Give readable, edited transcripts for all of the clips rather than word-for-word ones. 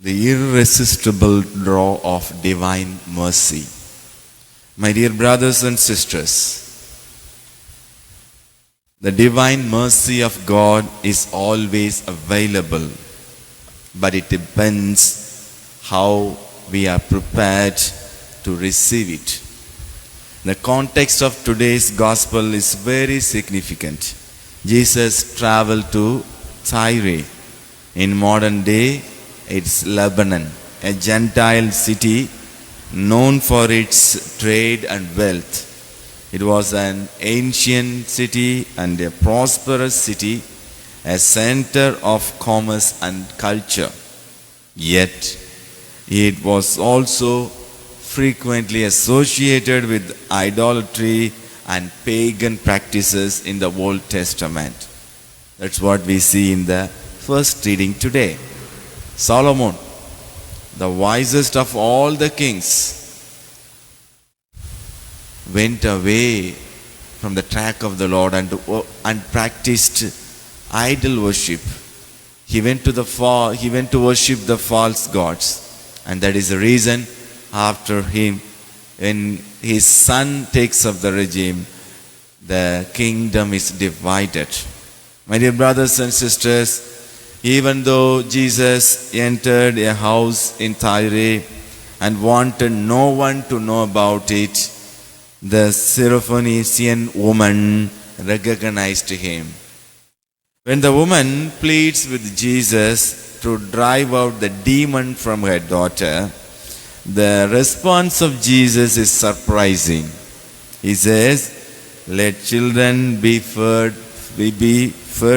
The irresistible draw of divine mercy. My dear brothers and sisters, the divine mercy of God is always available, but it depends how we are prepared to receive it. The context of today's gospel is very significant. Jesus traveled to Tyre. In modern day, it's Lebanon, a Gentile city known for its trade and wealth. It was an ancient city and a prosperous city, a center of commerce and culture. Yet, it was also frequently associated with idolatry and pagan practices in the Old Testament. That's what we see in the first reading today. Solomon, the wisest of all the kings, went away from the track of the Lord and practiced idol worship. He went to worship the false gods, and that is the reason after him, when his son takes up the regime, the kingdom is divided. My dear brothers and sisters, even though Jesus entered a house in Tyre and wanted no one to know about it, the Syrophoenician woman recognized him. When the woman pleads with Jesus to drive out the demon from her daughter, the response of Jesus is surprising. He says, "Let children be fed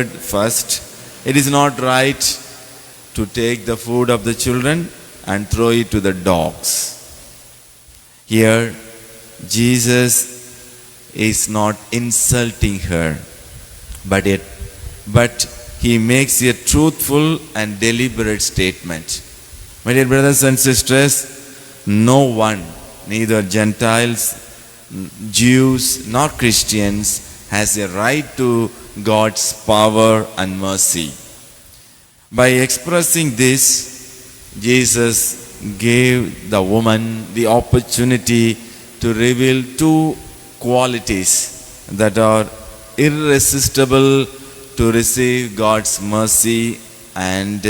first. It is not right to take the food of the children and throw it to the dogs." Here, Jesus is not insulting her, but he makes a truthful and deliberate statement. My dear brothers and sisters, no one, neither Gentiles, Jews, nor Christians, has a right to God's power and mercy. By expressing this, Jesus gave the woman the opportunity to reveal two qualities that are irresistible to receive God's mercy and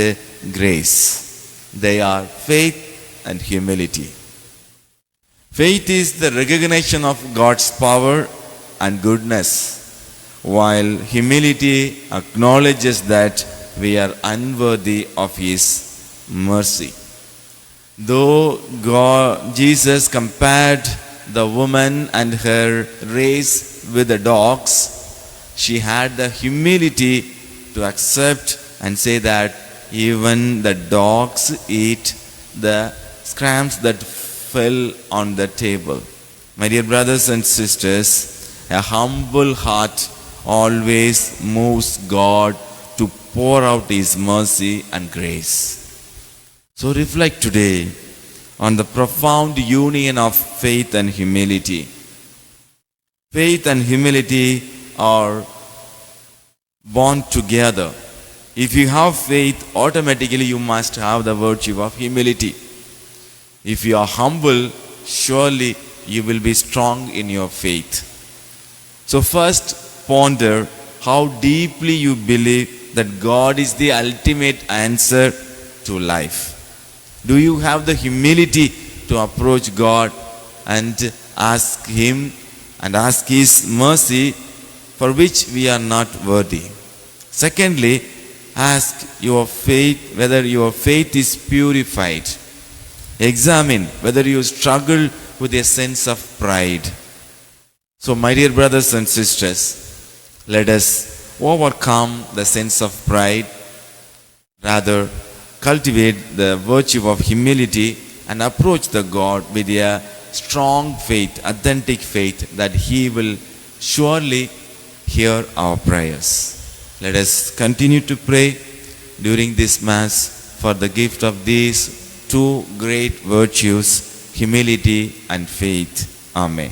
grace. They are faith and humility. Faith is the recognition of God's power and goodness, while humility acknowledges that we are unworthy of His mercy. Though Jesus compared the woman and her race with the dogs, she had the humility to accept and say that even the dogs eat the scraps that fell on the table. My dear brothers and sisters, a humble heart always moves God to pour out His mercy and grace. So reflect today on the profound union of faith and humility. Faith and humility are born together. If you have faith, automatically you must have the virtue of humility. If you are humble, surely you will be strong in your faith. So first, ponder how deeply you believe that God is the ultimate answer to life. Do you have the humility to approach God and ask Him and ask His mercy for which we are not worthy? Secondly, ask your faith whether your faith is purified. Examine whether you struggle with a sense of pride. So, my dear brothers and sisters, let us overcome the sense of pride, rather cultivate the virtue of humility and approach the God with a strong faith, authentic faith that He will surely hear our prayers. Let us continue to pray during this Mass for the gift of these two great virtues, humility and faith. Amen.